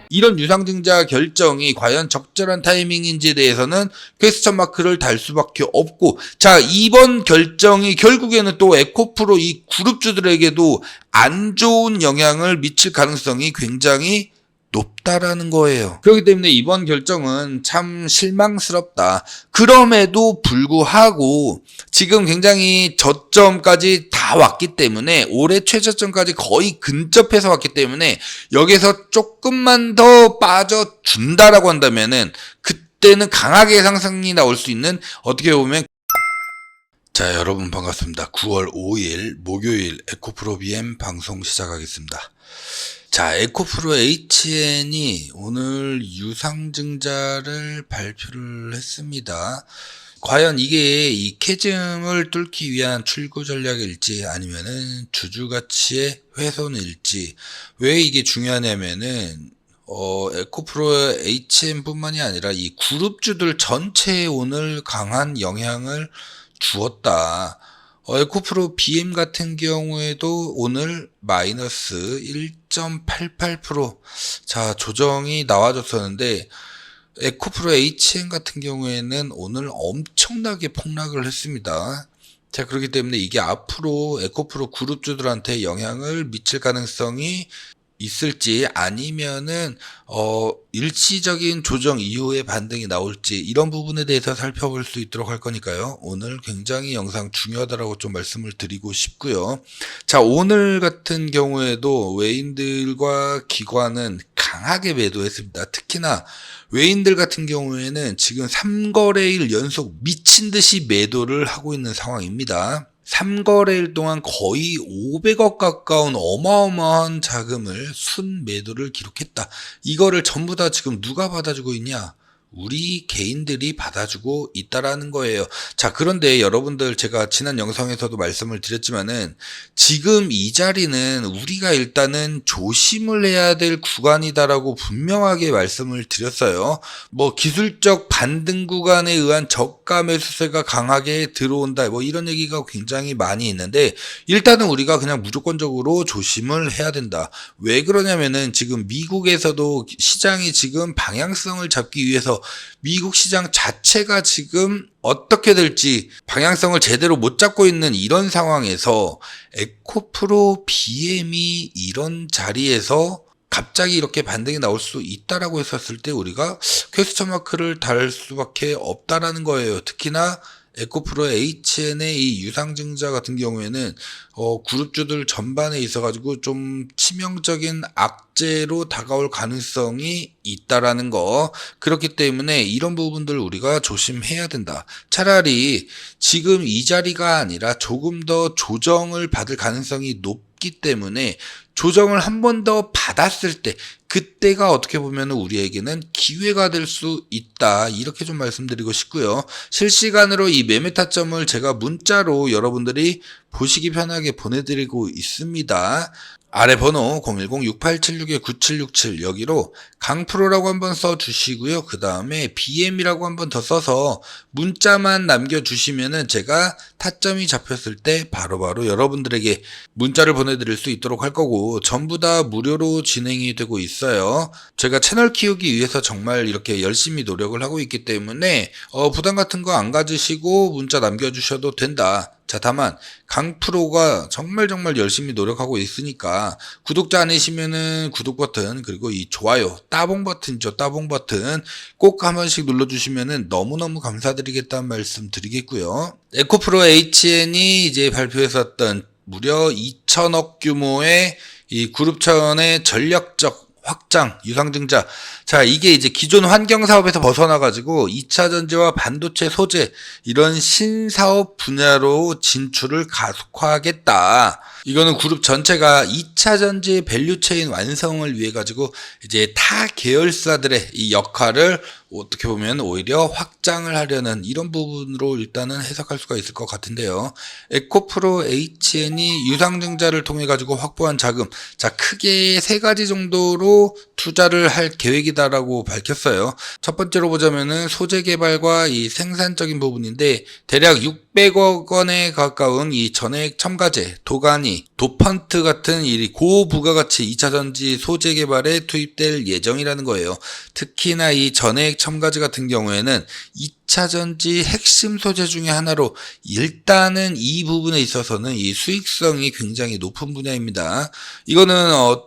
이런 유상증자 결정이 과연 적절한 타이밍인지에 대해서는 퀘스천 마크를 달 수밖에 없고, 자, 이번 결정이 결국에는 또 에코프로 이 그룹주들에게도 안 좋은 영향을 미칠 가능성이 굉장히 높다라는 거예요. 그렇기 때문에 이번 결정은 참 실망스럽다. 그럼에도 불구하고 지금 굉장히 저점까지 다 왔기 때문에, 올해 최저점까지 거의 근접해서 왔기 때문에 여기서 조금만 더 빠져준다라고 한다면은 그때는 강하게 상승이 나올 수 있는, 어떻게 보면, 자, 여러분 반갑습니다. 9월 5일 목요일 에코프로 BM 방송 시작하겠습니다. 자, 에코프로 HN이 오늘 유상증자를 발표를 했습니다. 과연 이게 이 캐즘을 뚫기 위한 출구 전략일지 아니면은 주주가치의 훼손일지, 왜 이게 중요하냐면은 에코프로 HN뿐만이 아니라 이 그룹주들 전체에 오늘 강한 영향을 주었다. 에코프로 BM 같은 경우에도 오늘 마이너스 1.88%, 자, 조정이 나와줬었는데, 에코프로 HN 같은 경우에는 오늘 엄청나게 폭락을 했습니다. 자, 그렇기 때문에 이게 앞으로 에코프로 그룹주들한테 영향을 미칠 가능성이 있을지, 아니면은 일시적인 조정 이후에 반등이 나올지, 이런 부분에 대해서 살펴볼 수 있도록 할 거니까요. 오늘 굉장히 영상 중요하다라고 좀 말씀을 드리고 싶고요. 자, 오늘 같은 경우에도 외인들과 기관은 강하게 매도했습니다. 특히나 외인들 같은 경우에는 지금 3거래일 연속 미친 듯이 매도를 하고 있는 상황입니다. 3거래일 동안 거의 500억 가까운 어마어마한 자금을 순매도를 기록했다. 이거를 전부 다 지금 누가 받아주고 있냐? 우리 개인들이 받아주고 있다라는 거예요. 자, 그런데 여러분들, 제가 지난 영상에서도 말씀을 드렸지만은 지금 이 자리는 우리가 일단은 조심을 해야 될 구간이다라고 분명하게 말씀을 드렸어요. 뭐 기술적 반등 구간에 의한 저가 매수세가 강하게 들어온다, 뭐 이런 얘기가 굉장히 많이 있는데, 일단은 우리가 그냥 무조건적으로 조심을 해야 된다. 왜 그러냐면은 지금 미국에서도 시장이 지금 방향성을 잡기 위해서 미국 시장 자체가 지금 어떻게 될지 방향성을 제대로 못 잡고 있는 이런 상황에서 에코프로 BM이 이런 자리에서 갑자기 이렇게 반등이 나올 수 있다라고 했었을 때 우리가 퀘스천 마크를 달 수밖에 없다라는 거예요. 특히나 에코프로 HN의 이 유상증자 같은 경우에는 그룹주들 전반에 있어가지고 좀 치명적인 악재로 다가올 가능성이 있다라는 거. 그렇기 때문에 이런 부분들 우리가 조심해야 된다. 차라리 지금 이 자리가 아니라 조금 더 조정을 받을 가능성이 높기 때문에 조정을 한 번 더 받았을 때, 그때가 어떻게 보면 우리에게는 기회가 될 수 있다, 이렇게 좀 말씀드리고 싶고요. 실시간으로 이 매매 타점을 제가 문자로 여러분들이 보시기 편하게 보내드리고 있습니다. 아래 번호 010-6876-9767 여기로 강프로라고 한번 써주시고요. 그 다음에 BM이라고 한번 더 써서 문자만 남겨주시면은 제가 타점이 잡혔을 때 바로바로 여러분들에게 문자를 보내드릴 수 있도록 할 거고, 전부 다 무료로 진행이 되고 있어요. 제가 채널 키우기 위해서 정말 이렇게 열심히 노력을 하고 있기 때문에 부담 같은 거 안 가지시고 문자 남겨주셔도 된다. 자, 다만 강프로가 정말 열심히 노력하고 있으니까 구독자 아니시면은 구독 버튼, 그리고 이 좋아요 따봉 버튼이죠. 따봉 버튼 꼭 한 번씩 눌러주시면은 너무너무 감사드리겠다는 말씀 드리겠고요. 에코프로 HN이 이제 발표했었던 무려 2천억 규모의 이 그룹 차원의 전략적 확장, 유상증자. 자, 이게 이제 기존 환경 사업에서 벗어나가지고 2차 전지와 반도체 소재, 이런 신사업 분야로 진출을 가속화하겠다. 이거는 그룹 전체가 2차 전지 밸류체인 완성을 위해 가지고 이제 타 계열사들의 이 역할을 어떻게 보면 오히려 확장을 하려는 이런 부분으로 일단은 해석할 수가 있을 것 같은데요. 에코프로 HN이 유상증자를 통해 가지고 확보한 자금, 자, 크게 세 가지 정도로 투자를 할 계획이다라고 밝혔어요. 첫 번째로 보자면은 소재 개발과 이 생산적인 부분인데, 대략 600억 원에 가까운 이 전액 첨가제, 도가니, 도펀트 같은 이 고부가가치 2차전지 소재 개발에 투입될 예정이라는 거예요. 특히나 이 전액 첨가제 같은 경우에는 2차전지 핵심 소재 중에 하나로 일단은 이 부분에 있어서는 이 수익성이 굉장히 높은 분야입니다. 이거는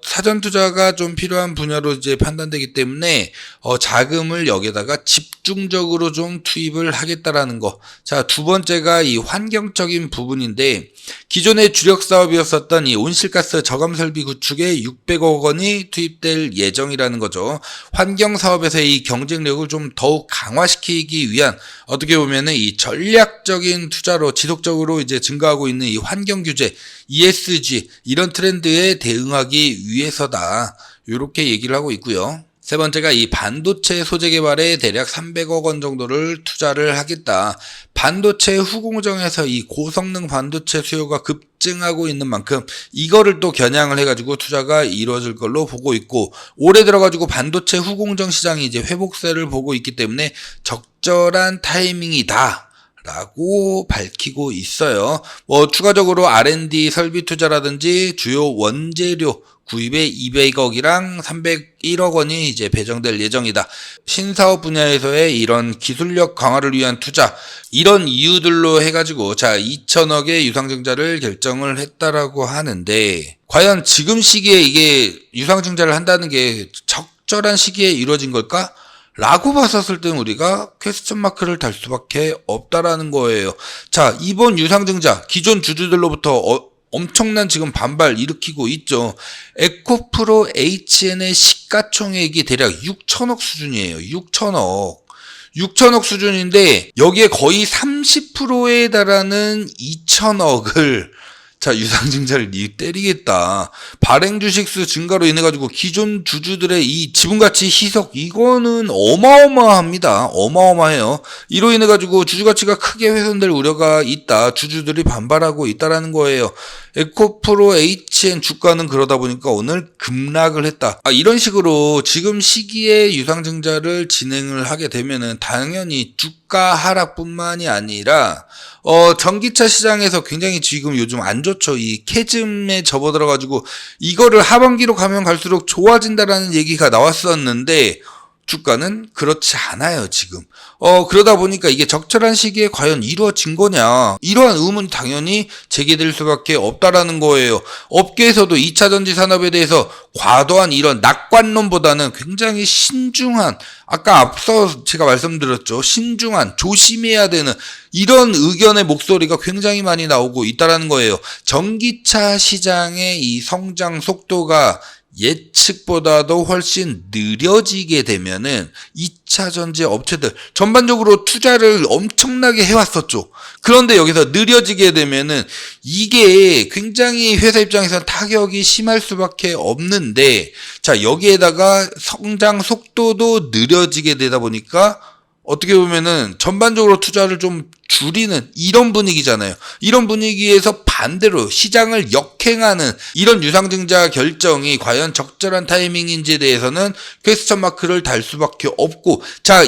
사전 투자가 좀 필요한 분야로 이제 판단되기 때문에 자금을 여기다가 집중적으로 좀 투입을 하겠다라는 거. 자, 두 번째가 이 환경적인 부분인데 기존의 주력 사업이었었던 이 온실가스 저감 설비 구축에 600억 원이 투입될 예정이라는 거죠. 환경 사업에서의 이 경쟁력을 좀 더욱 강화시키기 위한 어떻게 보면은 이 전략적인 투자로 지속적으로 이제 증가하고 있는 이 환경 규제, ESG 이런 트렌드에 대응하기 위해서다. 이렇게 얘기를 하고 있고요. 세 번째가 이 반도체 소재 개발에 대략 300억 원 정도를 투자를 하겠다. 반도체 후공정에서 이 고성능 반도체 수요가 급증하고 있는 만큼 이거를 또 겨냥을 해가지고 투자가 이루어질 걸로 보고 있고, 올해 들어가지고 반도체 후공정 시장이 이제 회복세를 보고 있기 때문에 적절한 타이밍이다 라고 밝히고 있어요. 추가적으로 R&D 설비 투자라든지 주요 원재료 구입에 200억이랑 301억 원이 이제 배정될 예정이다. 신사업 분야에서의 이런 기술력 강화를 위한 투자, 이런 이유들로 해가지고 2천억의 유상증자를 결정을 했다라고 하는데, 과연 지금 시기에 이게 유상증자를 한다는 게 적절한 시기에 이루어진 걸까? 라고 봤었을 땐 우리가 퀘스천 마크를 달 수밖에 없다라는 거예요. 자, 이번 유상증자 기존 주주들로부터 엄청난 지금 반발 일으키고 있죠. 에코프로 HN의 시가총액이 대략 6천억 수준이에요. 6천억 수준인데 여기에 거의 30%에 달하는 2천억을 유상증자를 때리겠다. 발행 주식수 증가로 인해가지고 기존 주주들의 이 지분가치 희석, 이거는 어마어마합니다. 어마어마해요. 이로 인해가지고 주주가치가 크게 훼손될 우려가 있다. 주주들이 반발하고 있다라는 거예요. 에코프로 HN 주가는 그러다 보니까 오늘 급락을 했다. 이런 식으로 지금 시기에 유상증자를 진행을 하게 되면은 당연히 주가 하락뿐만이 아니라 전기차 시장에서 굉장히 지금 요즘 안 좋죠. 이 캐즘에 접어들어가지고 이거를 하반기로 가면 갈수록 좋아진다라는 얘기가 나왔었는데 주가는 그렇지 않아요, 지금. 그러다 보니까 이게 적절한 시기에 과연 이루어진 거냐, 이러한 의문이 당연히 제기될 수밖에 없다라는 거예요. 업계에서도 2차전지 산업에 대해서 과도한 이런 낙관론보다는 굉장히 신중한, 아까 앞서 제가 말씀드렸죠, 신중한, 조심해야 되는 이런 의견의 목소리가 굉장히 많이 나오고 있다라는 거예요. 전기차 시장의 이 성장 속도가 예측보다도 훨씬 느려지게 되면은 2차 전지 업체들 전반적으로 투자를 엄청나게 해왔었죠. 그런데 여기서 느려지게 되면은 이게 굉장히 회사 입장에서 타격이 심할 수밖에 없는데, 여기에다가 성장 속도도 느려지게 되다 보니까 어떻게 보면은 전반적으로 투자를 좀 줄이는 이런 분위기잖아요. 이런 분위기에서 반대로 시장을 역행하는 이런 유상증자 결정이 과연 적절한 타이밍인지에 대해서는 퀘스천 마크를 달 수밖에 없고,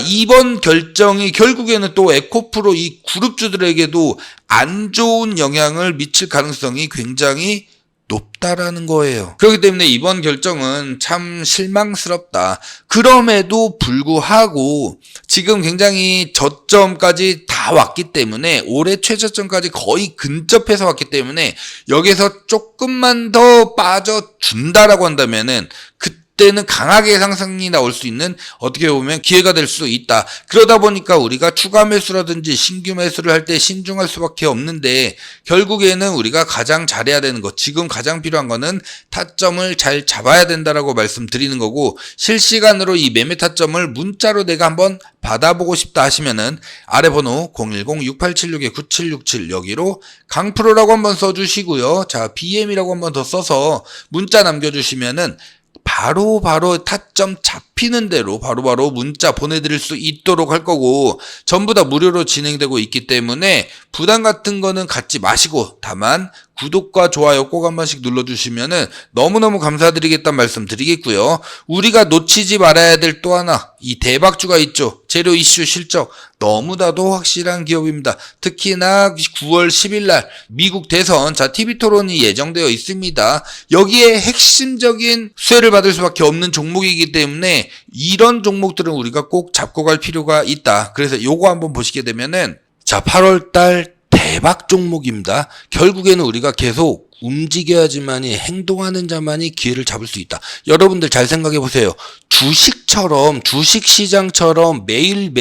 이번 결정이 결국에는 또 에코프로 이 그룹주들에게도 안 좋은 영향을 미칠 가능성이 굉장히 높다라는 거예요. 그렇기 때문에 이번 결정은 참 실망스럽다. 그럼에도 불구하고 지금 굉장히 저점까지 다 왔기 때문에, 올해 최저점까지 거의 근접해서 왔기 때문에 여기서 조금만 더 빠져준다라고 한다면은 그때는 강하게 상승이 나올 수 있는, 어떻게 보면 기회가 될 수 있다. 그러다 보니까 우리가 추가 매수라든지 신규 매수를 할 때 신중할 수밖에 없는데, 결국에는 우리가 가장 잘해야 되는 것, 지금 가장 필요한 거는 타점을 잘 잡아야 된다라고 말씀드리는 거고, 실시간으로 이 매매 타점을 문자로 내가 한번 받아보고 싶다 하시면은 아래 번호 010-6876-9767 여기로 강프로라고 한번 써주시고요. BM이라고 한번 더 써서 문자 남겨주시면은 바로 타점 잡히는 대로 바로 문자 보내드릴 수 있도록 할 거고, 전부 다 무료로 진행되고 있기 때문에 부담 같은 거는 갖지 마시고, 다만 구독과 좋아요 꼭 한 번씩 눌러주시면은 너무너무 감사드리겠다는 말씀 드리겠고요. 우리가 놓치지 말아야 될 또 하나, 이 대박주가 있죠. 재료 이슈 실적 너무나도 확실한 기업입니다. 특히나 9월 10일 날 미국 대선 TV 토론이 예정되어 있습니다. 여기에 핵심적인 수혜를 받을 수밖에 없는 종목이기 때문에 이런 종목들은 우리가 꼭 잡고 갈 필요가 있다. 그래서 요거 한번 보시게 되면은 8월 달 대박 종목입니다. 결국에는 우리가 계속 움직여야지만이, 행동하는 자만이 기회를 잡을 수 있다. 여러분들 잘 생각해 보세요. 주식처럼, 주식시장처럼 매일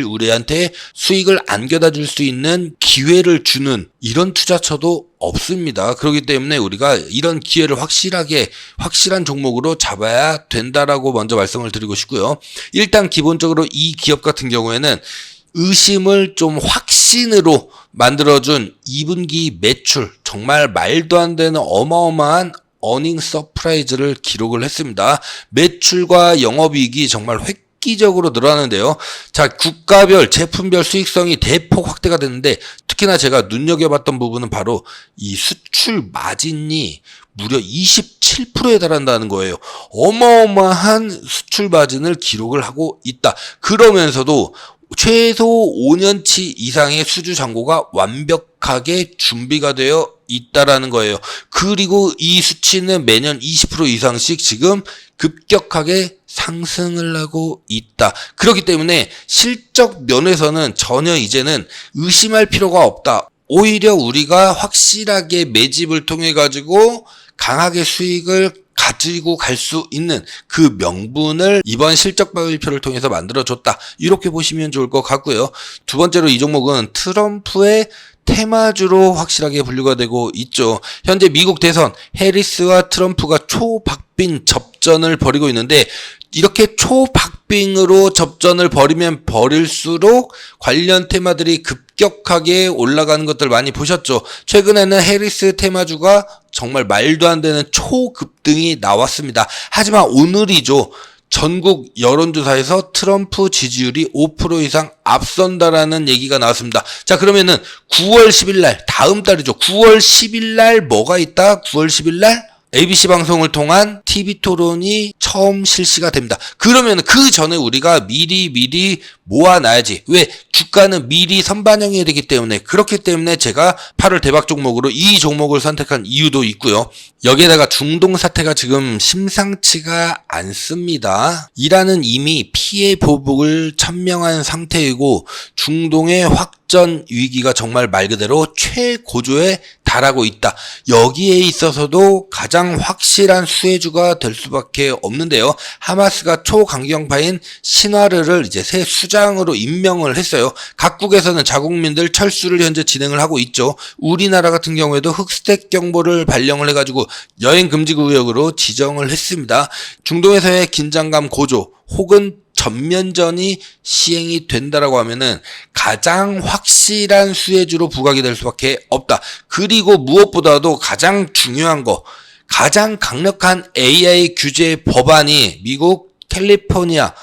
우리한테 수익을 안겨다 줄 수 있는 기회를 주는 이런 투자처도 없습니다. 그렇기 때문에 우리가 이런 기회를 확실한 종목으로 잡아야 된다라고 먼저 말씀을 드리고 싶고요. 일단 기본적으로 이 기업 같은 경우에는 의심을 좀 확신으로 만들어준 2분기 매출, 정말 말도 안 되는 어마어마한 어닝 서프라이즈를 기록을 했습니다. 매출과 영업이익이 정말 획기적으로 늘어나는데요. 국가별, 제품별 수익성이 대폭 확대가 됐는데, 특히나 제가 눈여겨봤던 부분은 바로 이 수출 마진이 무려 27%에 달한다는 거예요. 어마어마한 수출 마진을 기록을 하고 있다. 그러면서도 최소 5년치 이상의 수주 잔고가 완벽하게 준비가 되어 있다라는 거예요. 그리고 이 수치는 매년 20% 이상씩 지금 급격하게 상승을 하고 있다. 그렇기 때문에 실적 면에서는 전혀 이제는 의심할 필요가 없다. 오히려 우리가 확실하게 매집을 통해 가지고 강하게 수익을 가지고 갈 수 있는 그 명분을 이번 실적 발표를 통해서 만들어줬다. 이렇게 보시면 좋을 것 같고요. 두 번째로 이 종목은 트럼프의 테마주로 확실하게 분류가 되고 있죠. 현재 미국 대선 해리스와 트럼프가 초박빙 접전을 벌이고 있는데, 이렇게 초박빙으로 접전을 벌이면 벌일수록 관련 테마들이 급격하게 올라가는 것들 많이 보셨죠. 최근에는 해리스 테마주가 정말 말도 안 되는 초급등이 나왔습니다. 하지만 오늘이죠. 전국 여론조사에서 트럼프 지지율이 5% 이상 앞선다라는 얘기가 나왔습니다. 그러면은 9월 10일 날, 다음 달이죠. 9월 10일 날 뭐가 있다? 9월 10일 날 ABC 방송을 통한 TV 토론이 처음 실시가 됩니다. 그러면 그 전에 우리가 미리 모아놔야지. 왜? 주가는 미리 선반영해야 되기 때문에. 그렇기 때문에 제가 8월 대박 종목으로 이 종목을 선택한 이유도 있고요. 여기에다가 중동 사태가 지금 심상치가 않습니다. 이란은 이미 피해 보복을 천명한 상태이고, 중동의 확전 위기가 정말 말 그대로 최고조에 달하고 있다. 여기에 있어서도 가장 확실한 수혜주가 될 수밖에 없는데요. 하마스가 초강경파인 신화르를 이제 새 수장으로 임명을 했어요. 각국에서는 자국민들 철수를 현재 진행을 하고 있죠. 우리나라 같은 경우에도 흑스택 경보를 발령을 해가지고 여행 금지 구역으로 지정을 했습니다. 중동에서의 긴장감 고조 혹은 전면전이 시행이 된다라고 하면은 가장 확실한 수혜주로 부각이 될 수밖에 없다. 그리고 무엇보다도 가장 중요한 거, 가장 강력한 AI 규제 법안이 미국 캘리포니아,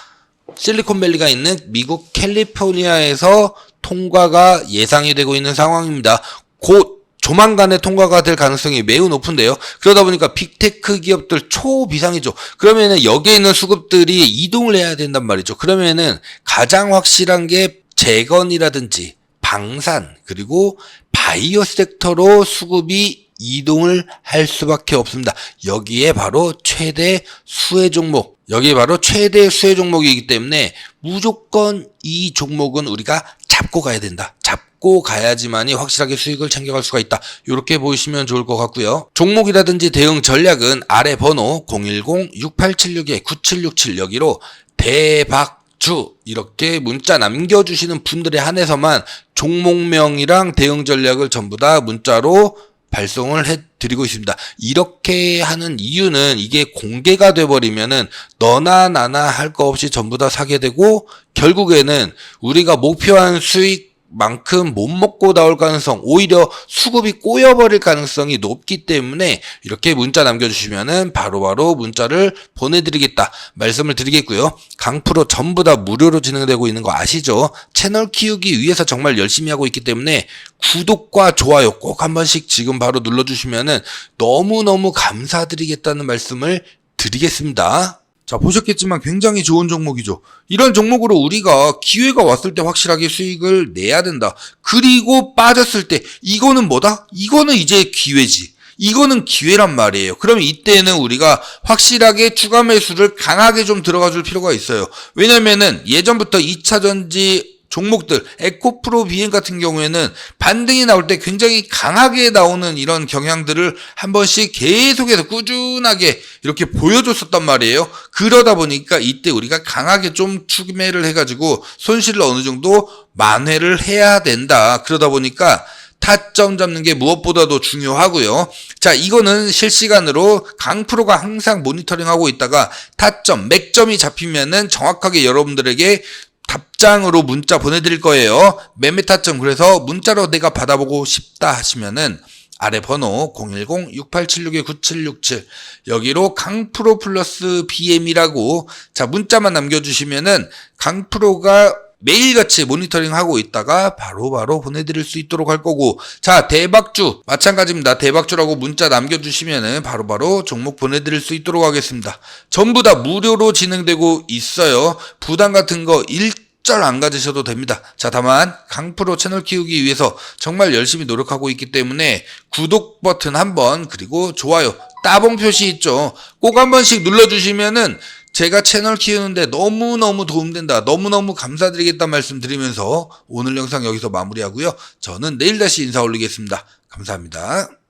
실리콘밸리가 있는 미국 캘리포니아에서 통과가 예상이 되고 있는 상황입니다. 곧 조만간에 통과가 될 가능성이 매우 높은데요. 그러다 보니까 빅테크 기업들 초비상이죠. 그러면은 여기에 있는 수급들이 이동을 해야 된단 말이죠. 그러면은 가장 확실한 게 재건이라든지 방산 그리고 바이오 섹터로 수급이 이동을 할 수밖에 없습니다. 여기에 바로 최대 수혜 종목이기 때문에 무조건 이 종목은 우리가 잡고 가야 된다. 잡고 가야지만이 확실하게 수익을 챙겨갈 수가 있다. 이렇게 보시면 좋을 것 같고요. 종목이라든지 대응 전략은 아래 번호 010-6876-9767 여기로 대박주 이렇게 문자 남겨주시는 분들에 한해서만 종목명이랑 대응 전략을 전부 다 문자로 발송을 해드리고 있습니다. 이렇게 하는 이유는 이게 공개가 돼버리면은 너나 나나 할 거 없이 전부 다 사게 되고, 결국에는 우리가 목표한 수익, 만큼 못 먹고 나올 가능성, 오히려 수급이 꼬여버릴 가능성이 높기 때문에 이렇게 문자 남겨주시면은 바로바로 문자를 보내드리겠다 말씀을 드리겠고요. 강프로 전부 다 무료로 진행되고 있는 거 아시죠? 채널 키우기 위해서 정말 열심히 하고 있기 때문에 구독과 좋아요 꼭 한 번씩 지금 바로 눌러주시면은 너무너무 감사드리겠다는 말씀을 드리겠습니다. 자, 보셨겠지만 굉장히 좋은 종목이죠. 이런 종목으로 우리가 기회가 왔을 때 확실하게 수익을 내야 된다. 그리고 빠졌을 때 이거는 뭐다? 이거는 이제 기회지. 이거는 기회란 말이에요. 그럼 이때는 우리가 확실하게 추가 매수를 강하게 좀 들어가 줄 필요가 있어요. 왜냐면은 예전부터 2차전지 종목들, 에코프로 비행 같은 경우에는 반등이 나올 때 굉장히 강하게 나오는 이런 경향들을 한 번씩 계속해서 꾸준하게 이렇게 보여줬었단 말이에요. 그러다 보니까 이때 우리가 강하게 좀 추매를 해가지고 손실을 어느 정도 만회를 해야 된다. 그러다 보니까 타점 잡는 게 무엇보다도 중요하고요. 자, 이거는 실시간으로 강프로가 항상 모니터링하고 있다가 타점, 맥점이 잡히면은 정확하게 여러분들에게 답장으로 문자 보내드릴 거예요. 매매 타점. 그래서 문자로 내가 받아보고 싶다 하시면은 아래 번호 010-6876-9767 여기로 강프로 플러스 BM이라고 자 문자만 남겨주시면은 강프로가 매일같이 모니터링하고 있다가 바로바로 보내드릴 수 있도록 할 거고 자 대박주 마찬가지입니다. 대박주라고 문자 남겨주시면은 바로바로 종목 보내드릴 수 있도록 하겠습니다. 전부 다 무료로 진행되고 있어요. 부담 같은 거 일절 안 가지셔도 됩니다. 자 다만 강프로 채널 키우기 위해서 정말 열심히 노력하고 있기 때문에 구독 버튼 한번 그리고 좋아요 따봉 표시 있죠. 꼭 한 번씩 눌러주시면은 제가 채널 키우는데 너무너무 도움된다. 너무너무 감사드리겠다 말씀드리면서 오늘 영상 여기서 마무리하고요. 저는 내일 다시 인사 올리겠습니다. 감사합니다.